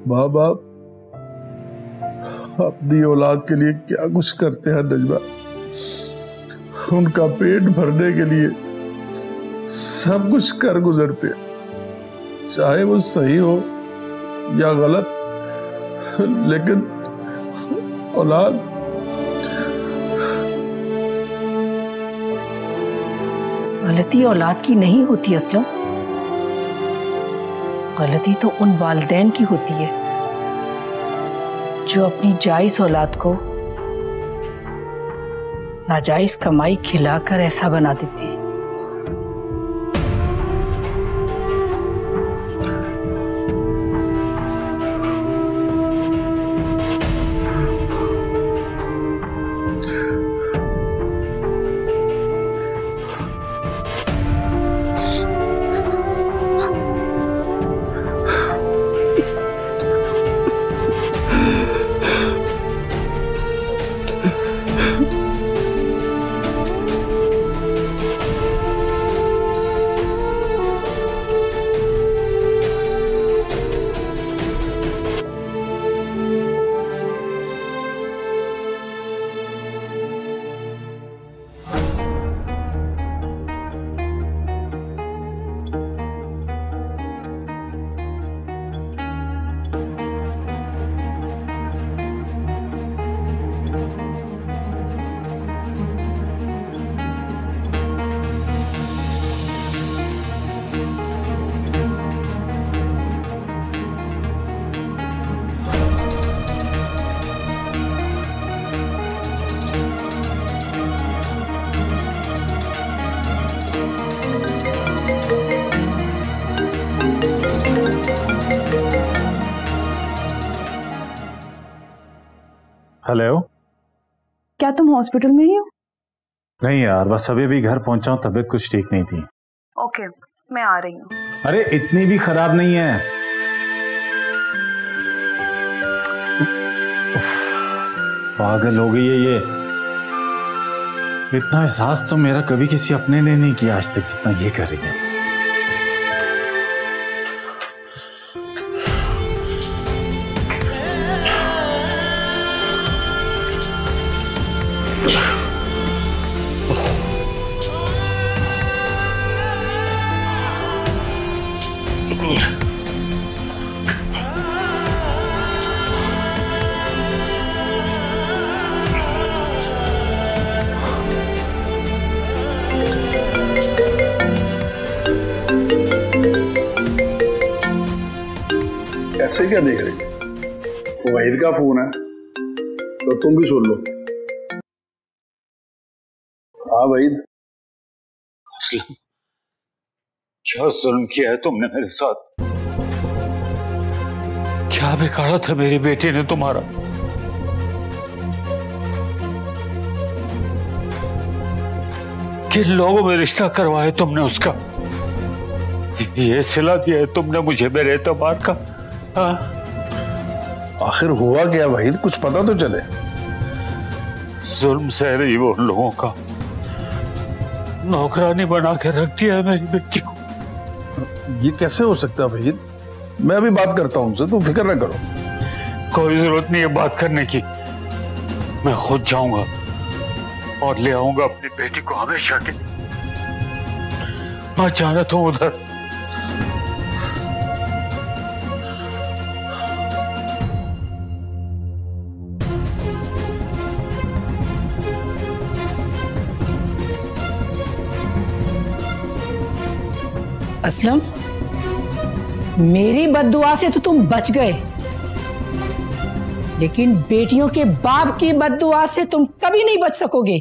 माँ बाप अपनी औलाद के लिए क्या कुछ करते हैं नजमा। उनका पेट भरने के लिए सब कुछ कर गुजरते हैं, चाहे वो सही हो या गलत, लेकिन औलाद गलती औलाद की नहीं होती असलम, गलती तो उन वालिदैन की होती है जो अपनी जायज औलाद को नाजायज कमाई खिलाकर ऐसा बना देते हैं। हेलो, क्या तुम हॉस्पिटल में ही हो? नहीं यार, बस अभी भी घर पहुंचा हूं, तबीयत कुछ ठीक नहीं थी। ओके, मैं आ रही हूँ। अरे इतनी भी खराब नहीं है। पागल हो गई है ये। इतना एहसास तो मेरा कभी किसी अपने ने नहीं किया आज तक जितना ये कर रही है। ऐसे क्या देख रही? वो वहीद का फोन है तो तुम भी सुन लो। हाँ वहीद। असलम, क्या जुल्म किया है तुमने मेरे साथ? क्या बिगाड़ा था मेरी बेटी ने तुम्हारा? किन लोगों में रिश्ता करवाया तुमने उसका? ये सिला दिया है तुमने मुझे मेरे एतबार का। आखिर हुआ क्या वहीद, कुछ पता तो चले। जुल्म सह रही वो उन लोगों का, नौकरानी बना के रख दिया है मेरी बेटी को। ये कैसे हो सकता है वहीद? मैं अभी बात करता हूं उनसे, तुम फिक्र ना करो। कोई जरूरत नहीं है बात करने की, मैं खुद जाऊंगा और ले आऊंगा अपनी बेटी को हमेशा के लिए। मैं जानता हूं उधर असलम, मेरी बद्दुआ से तो तुम बच गए, लेकिन बेटियों के बाप की बद्दुआ से तुम कभी नहीं बच सकोगे।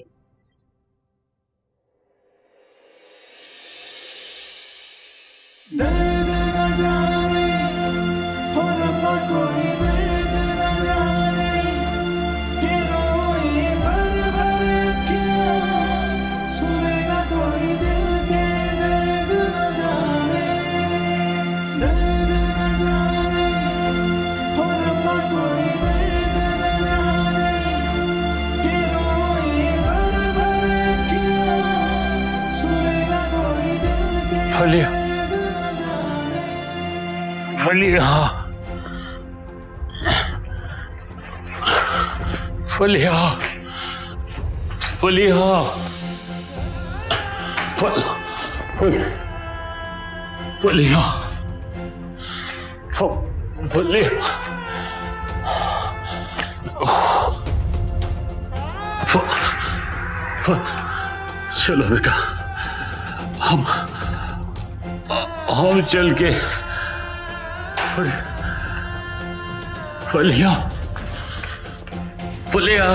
वली, हाँ फलिया फलिया फल फल फलिया फलिया चलो बेटा, हम चल के फलिया फलिया फलिया,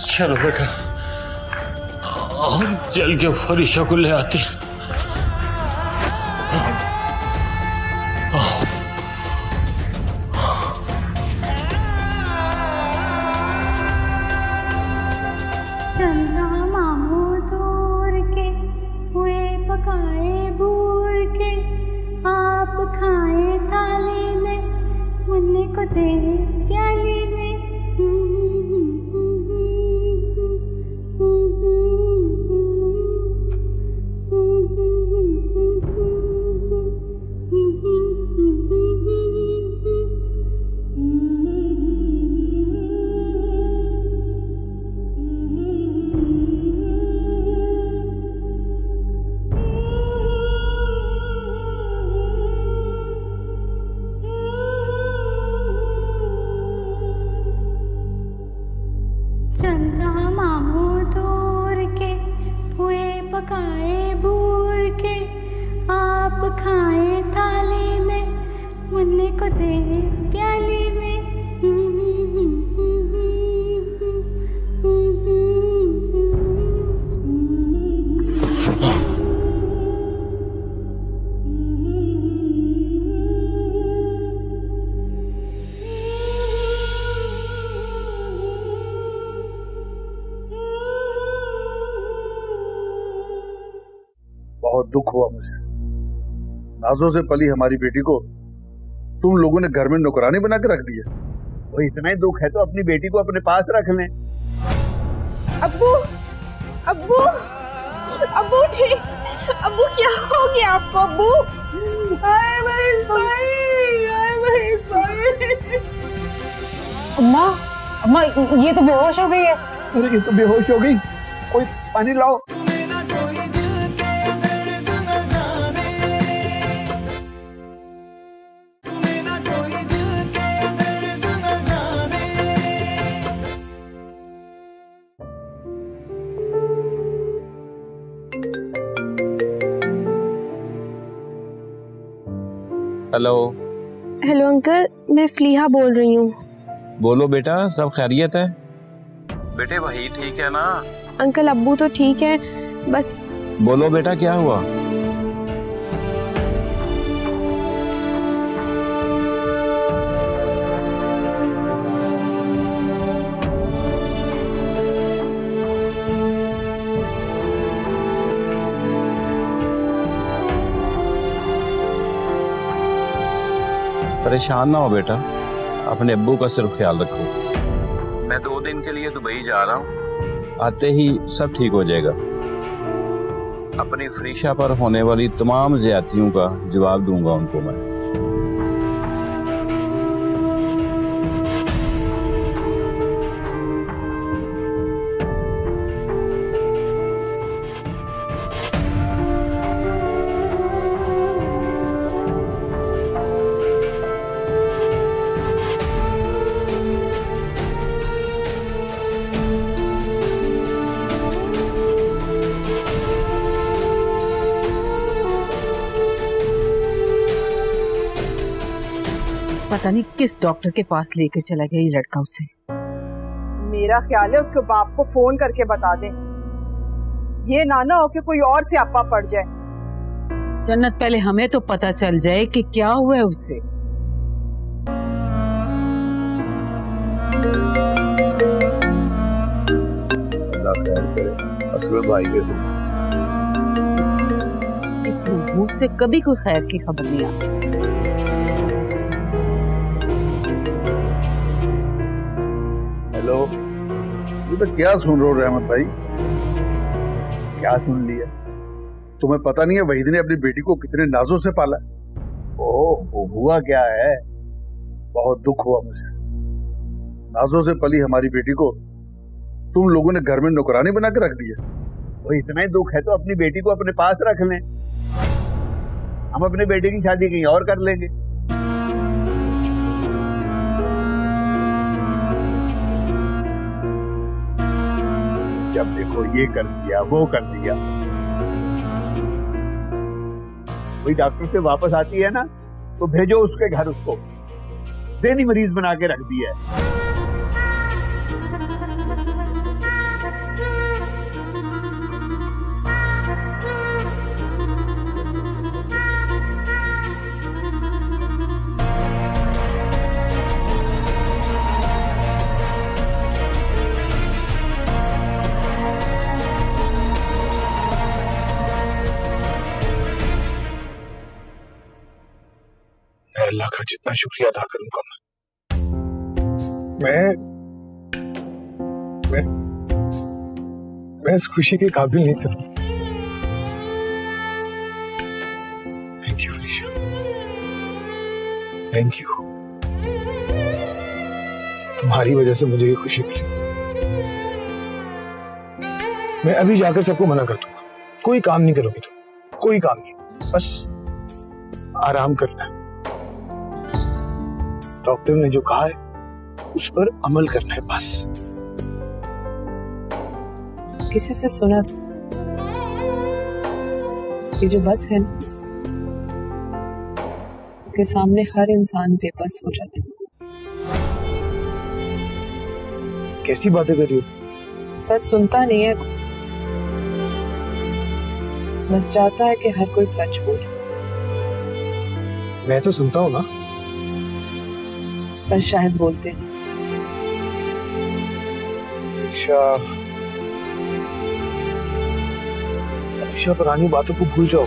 चलो बेटा हम चल के फरिशा को ले आते। चन्ना मामू दूर के हुए पकाए भूर के, आप खाए थाली में मुन्ने को दे प्याली में। चंदा मामू दूर के हुए पकाए भूर के, आप खाए थाली में मुन्ने को दे प्याली में। बहुत दुख हुआ मुझे। नाजों से पली हमारी बेटी को तुम लोगों ने घर में नौकरानी बना के रख दी है। वो इतना ही दुख है तो अपनी बेटी को अपने पास रख लें। अब्बू अब्बू अब्बू ठीक, अब्बू क्या हो गया आपको? अब्बू हाय महेश भाई, हाय महेश भाई। अम्मा अम्मा ये तो बेहोश हो गई है। अरे ये तो बेहोश हो गई, कोई पानी लाओ। हेलो हेलो अंकल, मैं फलीहा बोल रही हूँ। बोलो बेटा, सब खैरियत है? बेटे वही ठीक है ना? अंकल अब्बू तो ठीक है, बस। बोलो बेटा क्या हुआ? परेशान ना हो बेटा, अपने अब्बू का सिर्फ ख्याल रखो। मैं 2 दिन के लिए दुबई जा रहा हूँ, आते ही सब ठीक हो जाएगा। अपनी फरीशा पर होने वाली तमाम ज्यादतियों का जवाब दूंगा उनको मैं। पता नहीं किस डॉक्टर के पास लेके चला गया ये लड़का उसे। मेरा ख्याल है उसके बाप को फोन करके बता दें, ये ना हो कि कोई और स्यापा पड़ जाए। जन्नत पहले हमें तो पता चल जाए कि क्या हुआ है उससे। अल्लाह खैर करे, असलम भाई के इस महमूद से कभी कोई खैर की खबर नहीं आती। हेलो, ये तो क्या सुन रहे हो रहमत भाई? क्या सुन लिया? तुम्हें पता नहीं है वहीद ने अपनी बेटी को कितने नाजों से पाला? ओह हुआ क्या है? बहुत दुख हुआ मुझे। नाजों से पली हमारी बेटी को तुम लोगों ने घर में नौकरानी बना के रख दी है। वो इतना ही दुख है तो अपनी बेटी को अपने पास रख लें। हम अपने बेटे की शादी कहीं और कर लेंगे। जब देखो ये कर दिया वो कर दिया। कोई डॉक्टर से वापस आती है ना तो भेजो उसके घर, उसको देनी मरीज बना के रख दिया है। अल्लाह का जितना शुक्रिया अदा करूंगा मैं इस खुशी के काबिल नहीं था। Thank you Farisha, thank you. तुम्हारी वजह से मुझे ये खुशी मिली। मैं अभी जाकर सबको मना कर दूंगा, कोई काम नहीं करोगी तुम, कोई काम नहीं, बस आराम करना है। डॉक्टर ने जो कहा है उस पर अमल करना है बस। किसी से सुना ये जो बस है ना, इसके सामने हर इंसान बेबस हो जाता है। कैसी बातें कर रही हो? सच सुनता नहीं है, बस चाहता है कि हर कोई सच बोले। मैं तो सुनता हूं ना, पर शायद बोलते नहीं। फरीशा पुरानी बातों को भूल जाओ।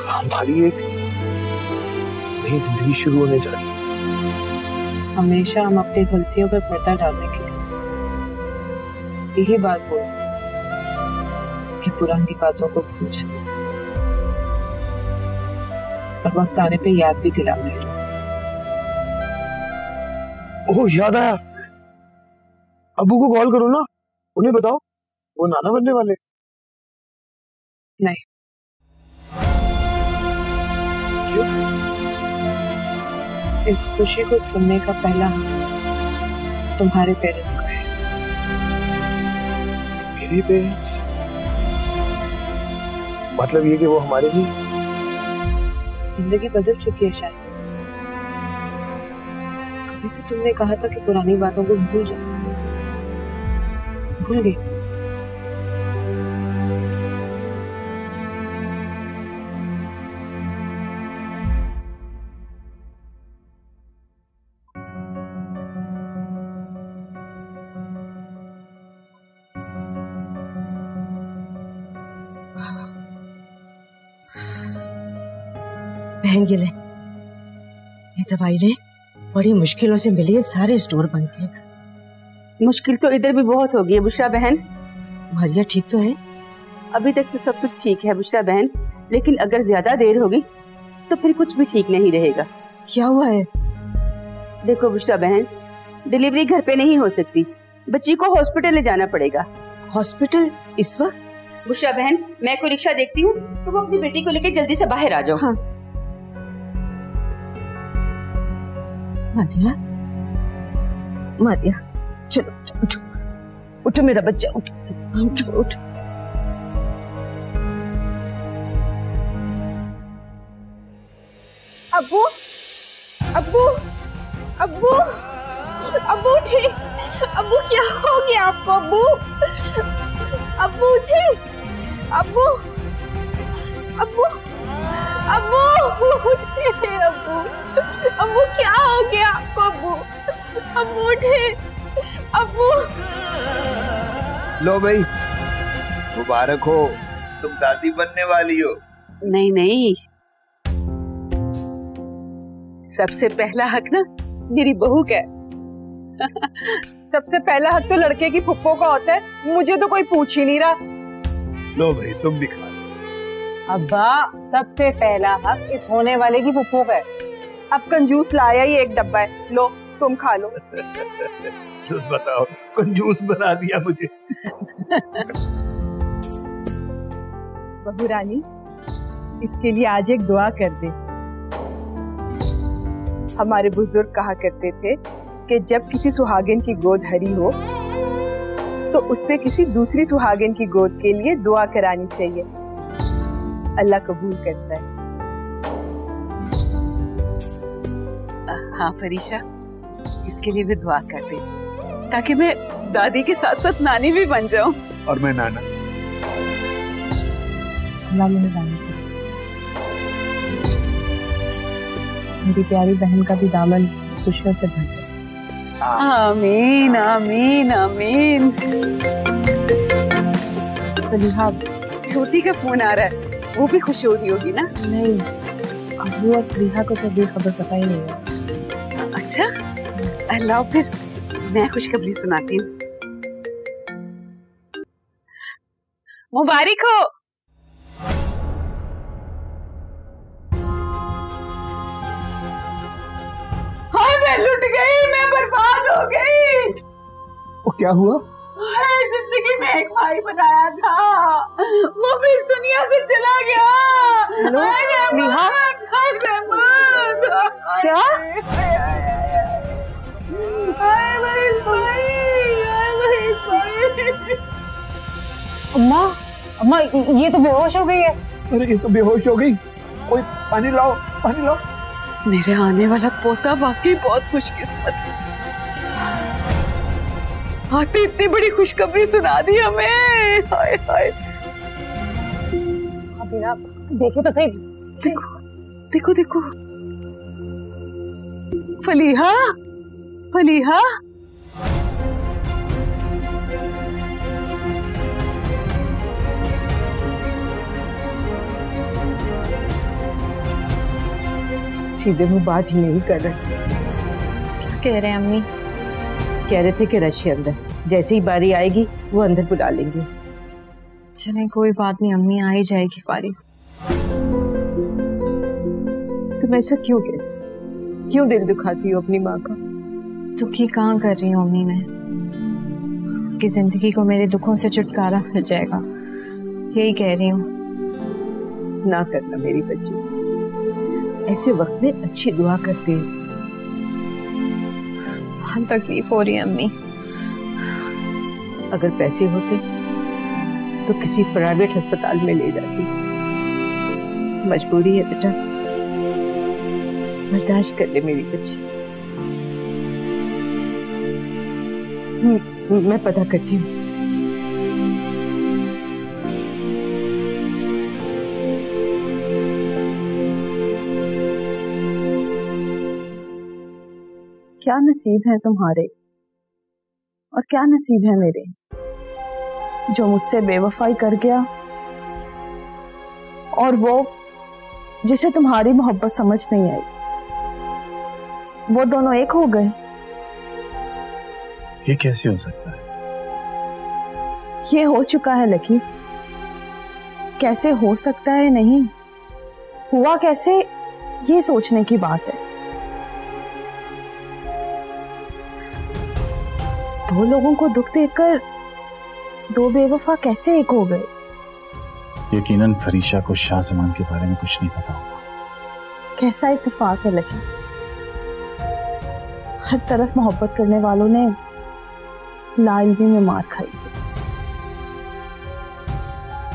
हमारी एक नई जिंदगी शुरू होने जा रही है। हमेशा हम अपनी गलतियों पर पर्दा डालने के लिए यही बात बोलते हैं कि पुरानी बातों को भूल जाओ, और वक्त आने पे याद भी दिलाते हैं। ओह याद आया, अबू को कॉल करो ना, उन्हें बताओ वो नाना बनने वाले। नहीं, क्यों? इस खुशी को सुनने का पहला हक तुम्हारे पेरेंट्स का है। मेरे पेरेंट्स? मतलब ये कि वो हमारे भी जिंदगी बदल चुकी है शायद। अभी तो तुमने कहा था कि पुरानी बातों को भूल जाओ, भूल गई। बहन ये ले, ये दवाई ले, बड़ी मुश्किलों से मिली है, सारे स्टोर बंद थे। मुश्किल तो इधर भी बहुत हो गई है बुशरा बहन। मारिया ठीक तो है? अभी तक तो सब कुछ ठीक है बुशरा बहन, लेकिन अगर ज्यादा देर होगी तो फिर कुछ भी ठीक नहीं रहेगा। क्या हुआ है? देखो बुशरा बहन, डिलीवरी घर पे नहीं हो सकती, बच्ची को हॉस्पिटल ले जाना पड़ेगा। हॉस्पिटल इस वक्त? बुशरा बहन, मैं कोई रिक्शा देखती हूँ, तुम अपनी बेटी को लेकर जल्दी से बाहर आ जाओ। हाँ। मारिया, मारिया, चलो उठो, उठो मेरा बच्चा, उठो उठो उठो। अब्बू, अब्बू, अब्बू, अब्बू उठे। अब्बू क्या हो गया आपको? अब्बू, अब्बू उठे। अब्बू, अब्बू, अब्बू उठे। अब्बू, अब्बू क्या हो गया आपको? अब्बू, अब्बू उठे। अब्बू, लो भाई, मुबारक हो, तुम दादी बनने वाली हो। नहीं नहीं, सबसे पहला हक ना मेरी बहू का है। सबसे पहला हक तो लड़के की फुप्पो का होता है, मुझे तो कोई पूछ ही नहीं रहा। लो भाई तुम भी खा लो, अब्बा सबसे पहला हक इस होने वाले की फुफ्फू का है। अब कंजूस लाया ही एक डब्बा है, लो तुम खा लो। जूस बताओ, कंजूस बना दिया मुझे। बहू रानी, इसके लिए आज एक दुआ कर दे। हमारे बुजुर्ग कहा करते थे कि जब किसी सुहागिन की गोद हरी हो तो उससे किसी दूसरी सुहागिन की गोद के लिए दुआ करानी चाहिए, अल्लाह कबूल करता है। हाँ फरीशा, इसके लिए भी दुआ कर दे ताकि मैं दादी के साथ साथ नानी भी बन जाऊं। और मैं नाना। मेरी प्यारी बहन का भी दामन खुशियों से भर जाए। आमीन आमीन आमीन। फलीहा, छोटी का फोन आ रहा है, वो भी खुश हो रही होगी ना? नहीं, अबू और फलीहा को तो भी खबर पता ही नहीं है। अच्छा, अल्लाह, फिर मैं खुशखबरी सुनाती हूँ। मुबारक हो। हाय, मैं लुट गई, मैं बर्बाद हो गई। वो क्या हुआ? हाय, जिंदगी में एक भाई बनाया था, वो भी इस दुनिया से चला गया। क्या? अम्मा, अम्मा ये तो बेहोश हो गई है। अरे ये तो बेहोश हो गई। कोई पानी लाओ, पानी लाओ। मेरे आने वाला पोता वाकई बहुत खुशकिस्मत है। आते इतनी बड़ी खुशखबरी सुना दी हमें। हाय हाय। अबीना, देखे तो सही। देखो देखो देखो, फलीहा, फलीहा। सीधे मुंह बात ही नहीं कर रहे। क्या कह रहे हैं अम्मी? कह रहे थे कि रश अंदर, जैसे ही बारी आएगी वो अंदर बुला लेंगे। चलें, कोई बात नहीं अम्मी, आ ही जाएगी बारी। तुम ऐसा क्यों कहती, क्यों दिल दुखाती हो अपनी माँ का? दुखी कहाँ कर रही हूँ अम्मी मैं, कि जिंदगी को मेरे दुखों से छुटकारा मिल जाएगा, यही कह रही हूँ। ना करना मेरी बच्ची, ऐसे वक्त में अच्छी दुआ करते हैं। बहुत तकलीफ हो रही है अम्मी। अगर पैसे होते तो किसी प्राइवेट अस्पताल में ले जाती। मजबूरी है बेटा, बर्दाश्त कर ले मेरी बच्ची। मैं पता करती हूँ। क्या नसीब है तुम्हारे और क्या नसीब है मेरे, जो मुझसे बेवफाई कर गया और वो जिसे तुम्हारी मोहब्बत समझ नहीं आई, वो दोनों एक हो गए। ये कैसे हो सकता है? ये हो चुका है लकी। कैसे हो सकता है नहीं, हुआ कैसे, ये सोचने की बात है। दो लोगों को दुख देकर दो बेवफा कैसे एक हो गए? यकीनन फरीशा को शाहजमान के बारे में कुछ नहीं पता होगा। कैसा इत्तेफाक है लकी, हर तरफ मोहब्बत करने वालों ने लाइल्मी में मार खाई।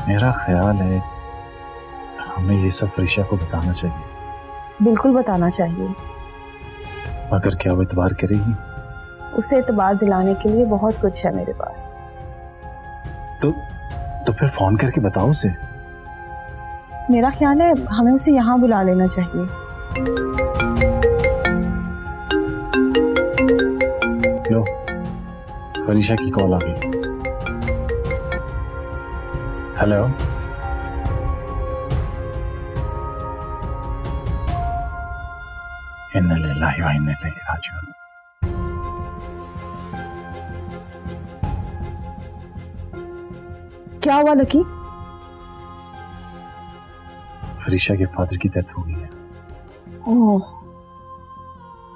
मेरा ख्याल है हमें ये सब फरीशा को बताना चाहिए। बिल्कुल बताना चाहिए। मगर क्या वो इतबार करेगी? उसे इतबार दिलाने के लिए बहुत कुछ है मेरे पास। तो फिर फोन करके बताओ उसे। मेरा ख्याल है हमें उसे यहाँ बुला लेना चाहिए। लो, फरीशा की कॉल आ गई। हेलो, इन्ना लिल्लाहि व इन्ना इलैहि राजिऊन। क्या हुआ लकी? फरीशा के फादर की डेथ हो गई है। ओह,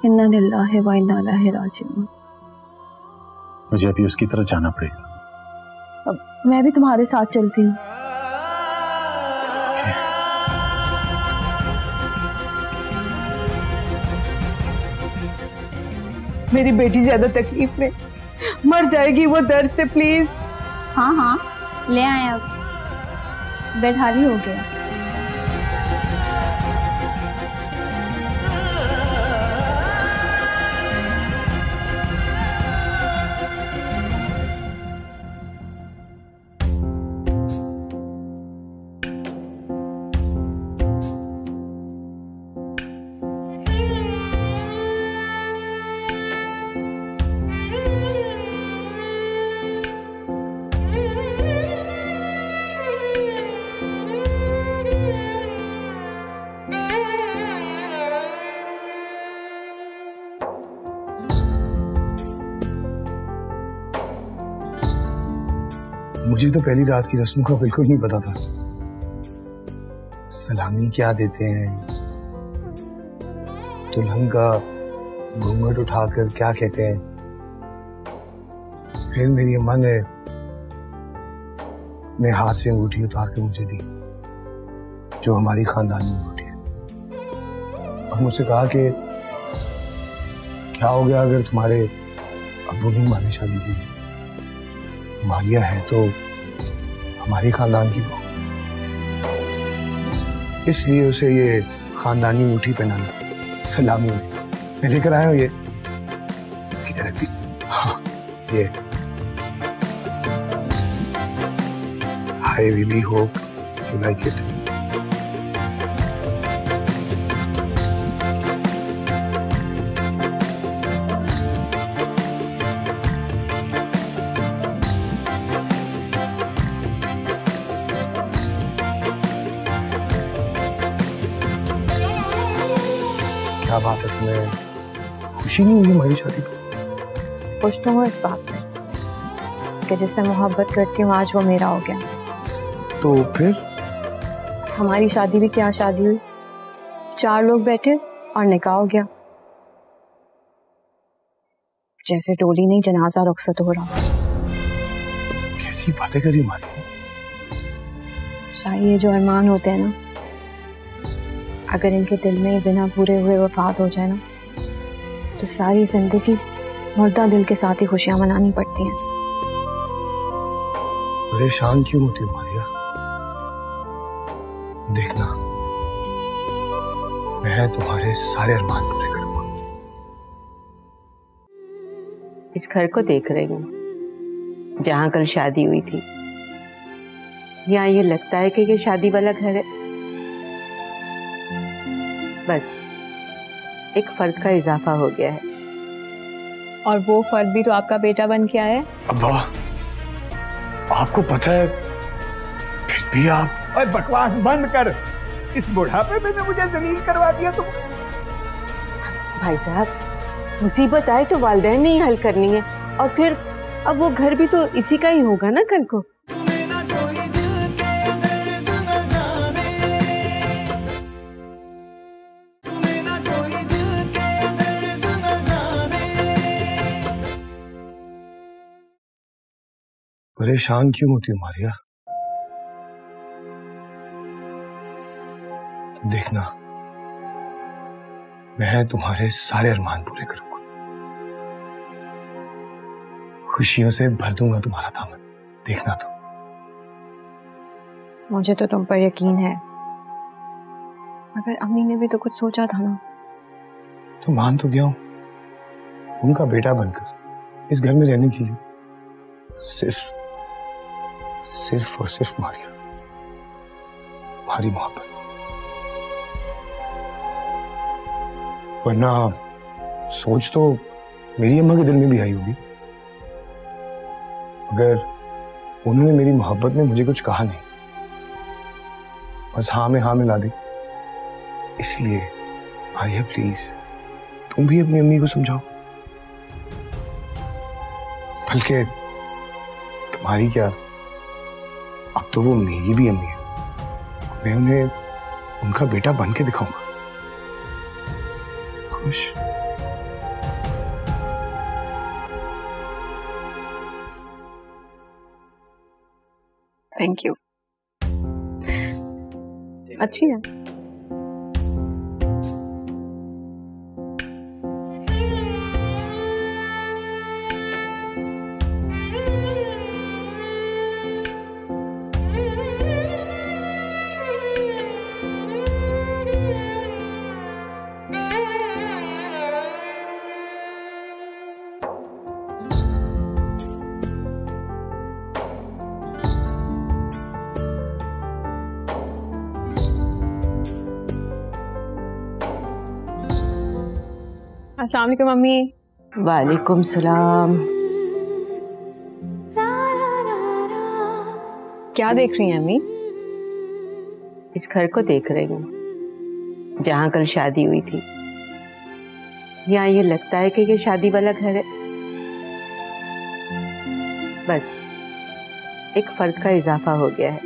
इन्ना लिल्लाहि व इन्ना इलैहि राजिऊन। मुझे अभी उसकी तरफ जाना पड़ेगा। अब मैं भी तुम्हारे साथ चलती हूँ। मेरी बेटी ज्यादा तकलीफ में मर जाएगी वो दर्द से, प्लीज। हाँ हाँ ले आए, अब बेड खाली हो गया। मुझे तो पहली रात की रस्मों का बिल्कुल नहीं पता था। सलामी क्या देते हैं, दुल्हन का घूंघट उठाकर क्या कहते हैं। फिर मेरी अम्मा ने अपने हाथ से अंगूठी उतार कर मुझे दी, जो हमारी खानदानी अंगूठी है, और मुझसे कहा कि क्या हो गया अगर तुम्हारे अब्बू नहीं माने शादी की। मारिया है तो हमारे खानदान की बहू, इसलिए उसे ये खानदानी अंगूठी पहनाना सलामी में मैं लेकर आया हूँ। ये किधर रखती? हाँ, ये I really hope you like it. क्या बात है, तुम्हें खुशी नहीं हुई हमारी शादी पर? खुश तो हूँ इस बात पे कि जिससे मोहब्बत करती हूँ आज वो मेरा हो गया। तो फिर हमारी शादी भी क्या शादी हुई, 4 लोग बैठे और निकाह हो गया। जैसे टोली नहीं जनाजा रुखसत हो रहा। कैसी बातें करी मारी? शायद ये जो अरमान होते हैं ना, अगर इनके दिल में बिना पूरे हुए वफात हो जाए ना, तो सारी जिंदगी मुर्दा दिल के साथ ही खुशियां मनानी पड़ती हैं। परेशान क्यों होती हो मारिया? देखना, मैं तुम्हारे सारे अरमान पूरे करूंगा। इस घर को देख रही हूँ जहाँ कल शादी हुई थी। यहाँ ये लगता है कि ये शादी वाला घर है। बस एक फर्द का इजाफा हो गया है। और वो फर्द भी तो आपका बेटा बन के आया है। अब्बा, आपको पता है फिर भी आप। और बकवास बंद कर, इस बुढ़ापे में मुझे जलील करवा दिया तुम। भाई साहब, मुसीबत आए तो वालिदैन ने ही हल करनी है, और फिर अब वो घर भी तो इसी का ही होगा ना कल को। परेशान क्यों होती हो मारिया? देखना, मैं तुम्हारे सारे अरमान पूरे करूंगा। खुशियों से भर दूंगा तुम्हारा दामन, देखना तो। मुझे तो तुम पर यकीन है, मगर अम्मी ने भी तो कुछ सोचा था ना। तो मान तो गया हूं, उनका बेटा बनकर इस घर में रहने के लिए सिर्फ और सिर्फ मारिया, तुम्हारी मोहब्बत। वरना सोच तो मेरी अम्मा के दिल में भी आई होगी, अगर उन्होंने मेरी मोहब्बत में मुझे कुछ कहा नहीं, बस हाँ में हाँ मिला दी। इसलिए मारिया प्लीज, तुम भी अपनी अम्मी को समझाओ। बल्कि तुम्हारी क्या, अब तो वो मेरी भी अम्मी है। मैं उन्हें उनका बेटा बन के दिखाऊंगा। खुश? Thank you. अच्छी है। अस्सलाम वालेकुम मम्मी। वालेकुम सलाम। क्या देख रही हैं अम्मी? इस घर को देख रही हूँ जहाँ कल शादी हुई थी। यहाँ ये लगता है कि ये शादी वाला घर है। बस एक फर्द का इजाफा हो गया है।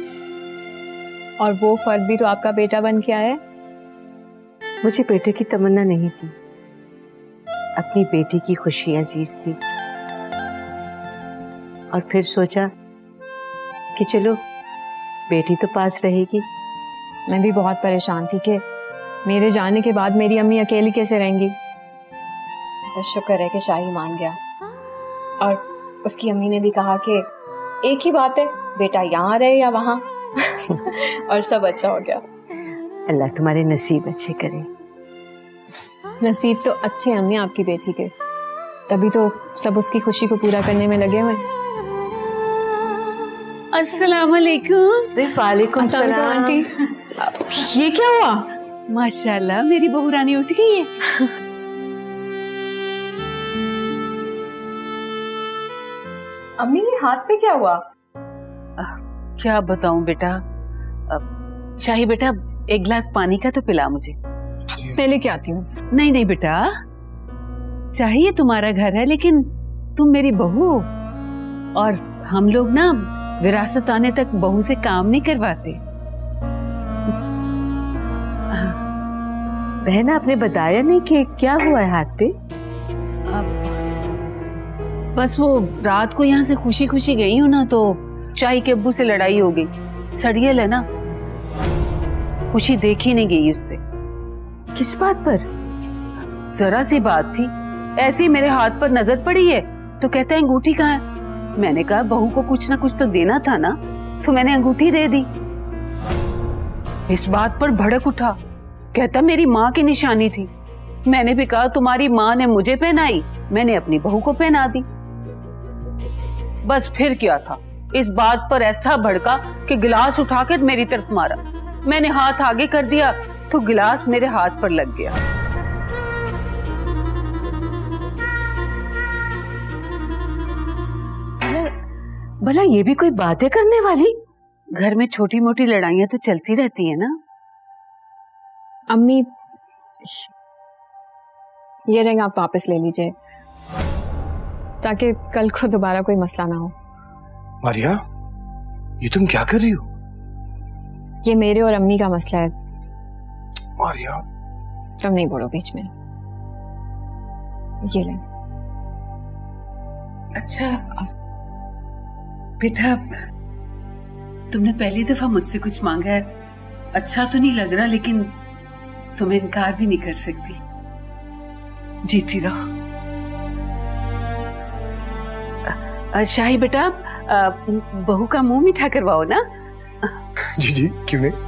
और वो फर्द भी तो आपका बेटा बन के आया है। मुझे बेटे की तमन्ना नहीं थी, अपनी बेटी की खुशी अजीज थी। और फिर सोचा कि चलो बेटी तो पास रहेगी। मैं भी बहुत परेशान थी कि मेरे जाने के बाद मेरी अम्मी अकेली कैसे रहेंगी। तो शुक्र है कि शाही मान गया और उसकी अम्मी ने भी कहा कि एक ही बात है, बेटा यहाँ रहे या वहाँ। और सब अच्छा हो गया। अल्लाह तुम्हारे नसीब अच्छे करे। नसीब तो अच्छे अम्मी आपकी बेटी के, तभी तो सब उसकी खुशी को पूरा करने में लगे हुए। अस्सलाम वालेकुम। वालेकुम सलाम आंटी। ये क्या हुआ? माशाल्लाह मेरी बहू रानी उठ गई है। अम्मी ये हाथ पे क्या हुआ? क्या बताऊं बेटा। शाही बेटा एक गिलास पानी का तो पिला मुझे। मैं लेके आती हूँ। नहीं नहीं बेटा, चाहिए तुम्हारा घर है लेकिन तुम मेरी बहू हो और हम लोग ना विरासत आने तक बहू से काम नहीं करवाते। बहना आपने बताया नहीं कि क्या हुआ है हाथ पे? बस वो रात को यहाँ से खुशी खुशी गई हूँ ना तो शाही के अब्बू से लड़ाई हो गई। सड़ियल है ना, खुशी देखी नहीं गई उससे। किस बात पर? जरा सी बात थी, ऐसी मेरे हाथ पर नजर पड़ी है तो कहता है अंगूठी कहाँ है। मैंने कहा बहू को कुछ ना कुछ तो देना था ना, तो मैंने अंगूठी दे दी। इस बात पर भड़क उठा, कहता मेरी माँ की निशानी थी। मैंने भी कहा तुम्हारी माँ ने मुझे पहनाई, मैंने अपनी बहू को पहना दी। बस फिर क्या था, इस बात पर ऐसा भड़का कि गिलास उठाकर मेरी तरफ मारा। मैंने हाथ आगे कर दिया तो गिलास मेरे हाथ पर लग गया। भला ये भी कोई बातें करने वाली? घर में छोटी मोटी लड़ाइयां तो चलती रहती है ना। अम्मी ये रिंग आप वापस ले लीजिए ताकि कल को दोबारा कोई मसला ना हो। मारिया, ये तुम क्या कर रही हो? ये मेरे और अम्मी का मसला है। मारिया, तुम नहीं बोलो बीच में। ये ले। अच्छा बेटा, तुमने पहली दफा मुझसे कुछ मांगा है। अच्छा तो नहीं लग रहा लेकिन तुम्हें इनकार भी नहीं कर सकती। जीती रहो। शाही बेटा, बहू का मुंह मीठा करवाओ ना। जी जी, क्यों नहीं।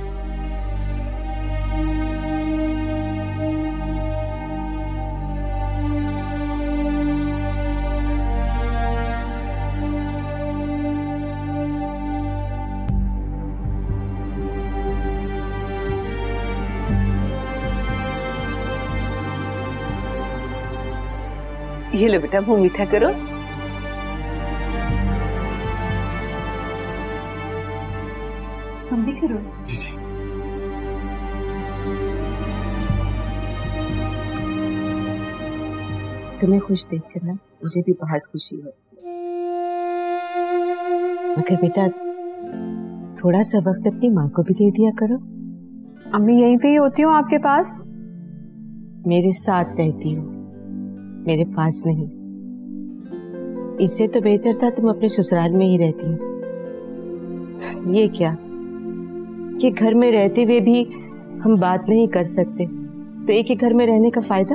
ये लो बेटा, मुंह मीठा करो। हम भी करो। जी जी। तुम्हें खुश देखकर ना मुझे भी बहुत खुशी होती है। मगर बेटा थोड़ा सा वक्त अपनी माँ को भी दे दिया करो। अम्मी यहीं पे ही होती हूँ आपके पास? मेरे साथ रहती हूँ, मेरे पास नहीं। इससे तो बेहतर था तुम अपने ससुराल में ही रहती हो। ये क्या कि घर में रहते हुए भी हम बात नहीं कर सकते, तो एक ही घर में रहने का फायदा?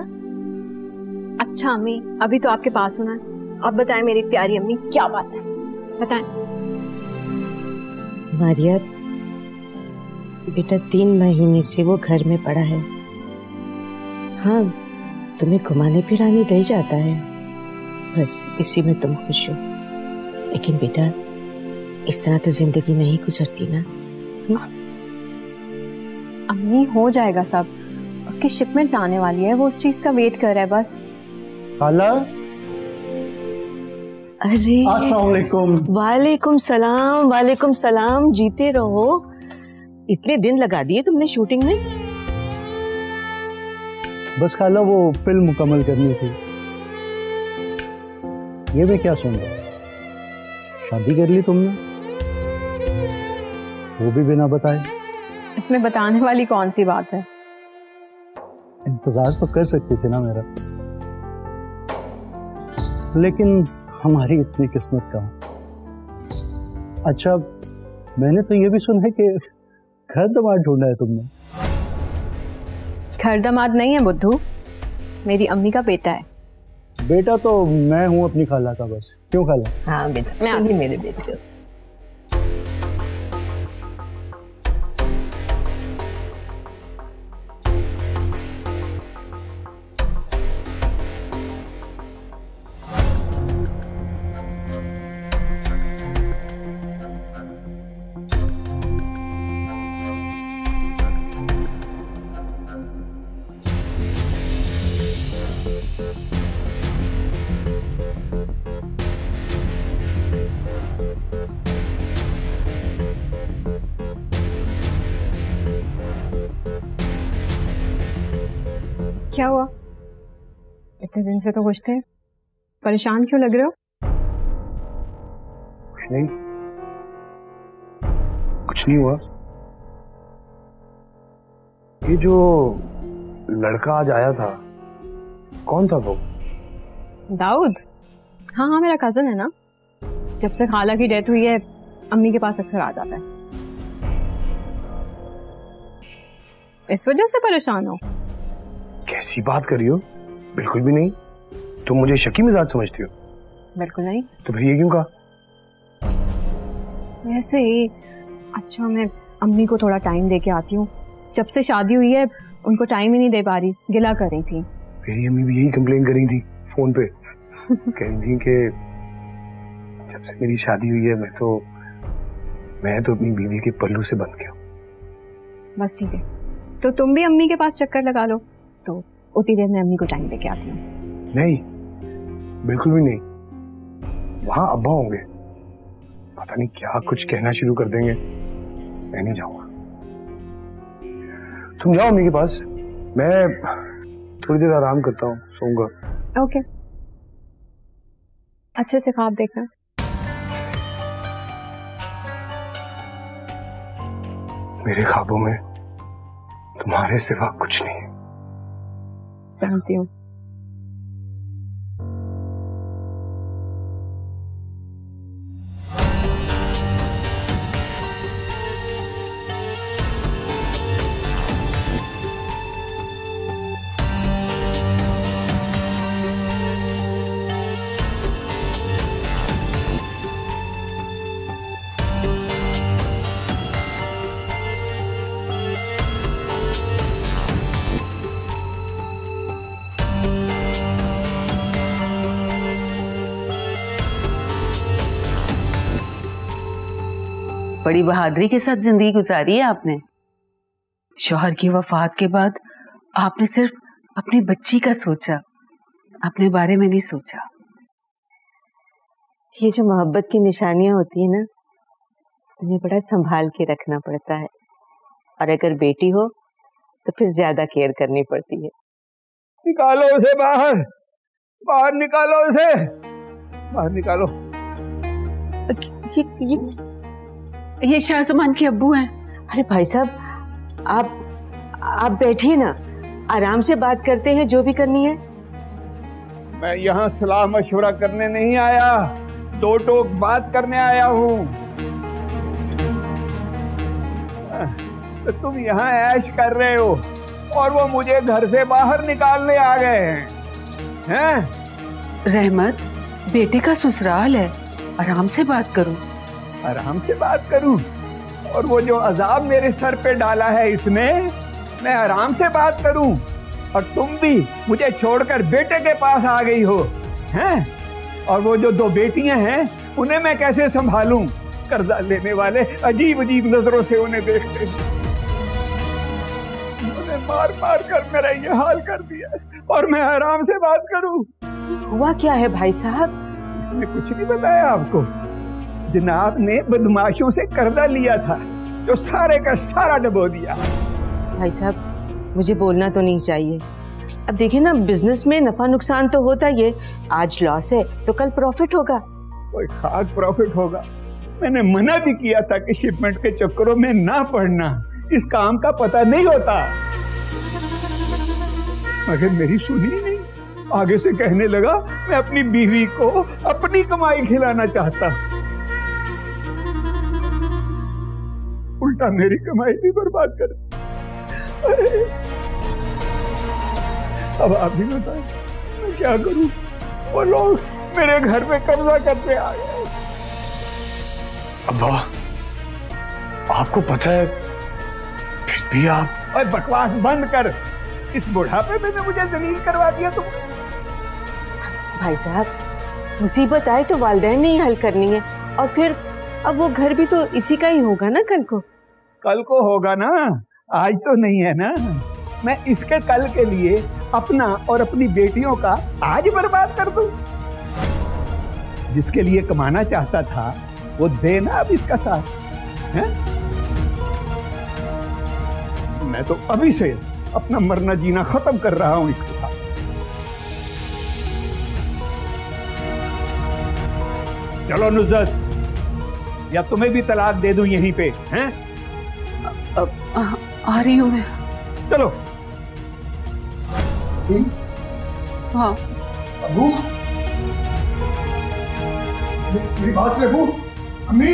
अच्छा अम्मी, अभी तो आपके पास होना है। आप बताएं मेरी प्यारी अम्मी, क्या बात है, बताएं। मारिया बेटा 3 महीने से वो घर में पड़ा है। हाँ, तुम्हें घुमाने फिराने ले जाता है, बस इसी में तुम खुश हो। लेकिन बेटा इस तरह तो जिंदगी नहीं गुजरती ना। अम्मी हो जाएगा सब, उसकी शिपमेंट आने वाली है, वो उस चीज का वेट कर रहा है बस। खाला। अरे अस्सलाम वालेकुम। वालेकुम सलाम, वालेकुम सलाम। जीते रहो। इतने दिन लगा दिए तुमने शूटिंग में? बस खाला वो फिल्म मुकम्मल करनी थी। ये मैं क्या सुन रहा हूँ, शादी कर ली तुमने, वो भी बिना बताए? इसमें बताने वाली कौन सी बात है? इंतजार तो कर सकती थी ना मेरा, लेकिन हमारी इतनी किस्मत कहाँ। अच्छा, मैंने तो ये भी सुना है कि घर दामाद ढूंढा है तुमने। घर दामाद नहीं है बुद्धू, मेरी अम्मी का बेटा है। बेटा तो मैं हूँ अपनी खाला का बस। क्यों खाला? हाँ बेटा, मैं आती मेरे बेटे हो। क्या हुआ? इतने दिन से तो खुश थे, परेशान क्यों लग रहे हो? कुछ नहीं, कुछ नहीं हुआ। ये जो लड़का आज आया था, कौन था वो? दाऊद? हाँ हाँ, मेरा कजन है ना। जब से खाला की डेथ हुई है अम्मी के पास अक्सर आ जाता है। इस वजह से परेशान हो? कैसी बात कर रही हो? बिल्कुल भी नहीं। तुम मुझे शकी मिजाज समझती हो? बिल्कुल नहीं। तो फिर ये क्यों कहा? वैसे ही। अच्छा, मैं अम्मी को थोड़ा टाइम दे के आती हूँ। जब से शादी हुई है उनको टाइम ही नहीं दे पा रही, गिला कर रही थी। मेरी अम्मी भी यही कंप्लेन कर रही थी फोन पे। कह रही थी कि जब से मेरी शादी हुई है मैं तो अपनी बीवी के पल्लू से बंध गया। बस ठीक है, तो तुम भी अम्मी के पास चक्कर लगा लो, तो उतनी देर में अम्मी को टाइम दे के आती हूँ। नहीं, बिल्कुल भी नहीं। वहां अब्बा होंगे, पता नहीं क्या कुछ कहना शुरू कर देंगे। मैं नहीं जाऊंगा। तुम जाओ अम्मी के पास, मैं थोड़ी देर आराम करता हूँ, सोऊंगा। ओके, अच्छे से ख्वाब देखना। मेरे ख्वाबों में तुम्हारे सिवा कुछ नहीं। जानती हूँ। बड़ी बहादुरी के साथ जिंदगी गुजारी है आपने। शौहर की वफात के बाद आपने सिर्फ अपनी बच्ची का सोचा, अपने बारे में नहीं सोचा। ये जो मोहब्बत की निशानियां होती है ना, उन्हें बड़ा संभाल के रखना पड़ता है, और अगर बेटी हो तो फिर ज्यादा केयर करनी पड़ती है। निकालो उसे बाहर, बाहर निकालो उसे, बाहर निकालो। ये शाहजमान के अब्बू हैं। अरे भाई साहब, आप बैठिए ना, आराम से बात करते हैं जो भी करनी है। मैं यहाँ सलाह मशवरा करने नहीं आया, दो टोक बात करने आया हूँ। तो तुम यहाँ ऐश कर रहे हो और वो मुझे घर से बाहर निकालने आ गए हैं? रहमत, बेटे का ससुराल है, आराम से बात करो। आराम से बात करूं? और वो जो अजाब मेरे सर पे डाला है इसने, मैं आराम से बात करूं? और तुम भी मुझे छोड़कर बेटे के पास आ गई हो, हैं? और वो जो दो बेटियां हैं उन्हें मैं कैसे संभालूं? कर्जा लेने वाले अजीब अजीब नजरों से उन्हें देखते हैं। उन्हें मार मार कर मेरा ये हाल कर दिया और मैं आराम से बात करूं? हुआ क्या है भाई साहब? इसने कुछ नहीं बताया आपको? जनाब ने बदमाशों से कर्जा लिया था जो सारे का सारा डबो दिया। भाई साहब, मुझे बोलना तो नहीं चाहिए। अब देखिए ना, बिजनेस में नफा नुकसान तो होता ही है। आज लॉस है तो कल प्रॉफिट होगा। कोई खास प्रॉफिट होगा? मैंने मना भी किया था कि शिपमेंट के चक्करों में ना पड़ना, इस काम का पता नहीं होता, मगर मेरी सुनी ही नहीं। आगे से कहने लगा मैं अपनी बीवी को अपनी कमाई खिलाना चाहता, उल्टा मेरी कमाई भी बर्बाद कर। अब आप भी बताएं मैं क्या करूं? वो लोग मेरे घर पे कब्जा करते आ गए। अब्बा, आपको पता है फिर भी आप। और बकवास बंद कर, इस बुढ़ापे में मुझे जलील करवा दिया तुम। भाई साहब, मुसीबत आए तो वालिदैन ने ही हल करनी है, और फिर अब वो घर भी तो इसी का ही होगा ना कल को। कल को होगा ना, आज तो नहीं है ना। मैं इसके कल के लिए अपना और अपनी बेटियों का आज बर्बाद कर दूं? जिसके लिए कमाना चाहता था वो देना अब इसका साथ है। मैं तो अभी से अपना मरना जीना खत्म कर रहा हूं इसके साथ। चलो नुज़रत, या तुम्हें भी तलाक दे दूं यहीं पे, हैं? आ रही हूं मैं। चलो। हाँ। अबू, मेरी बात सुन अबू। अम्मी।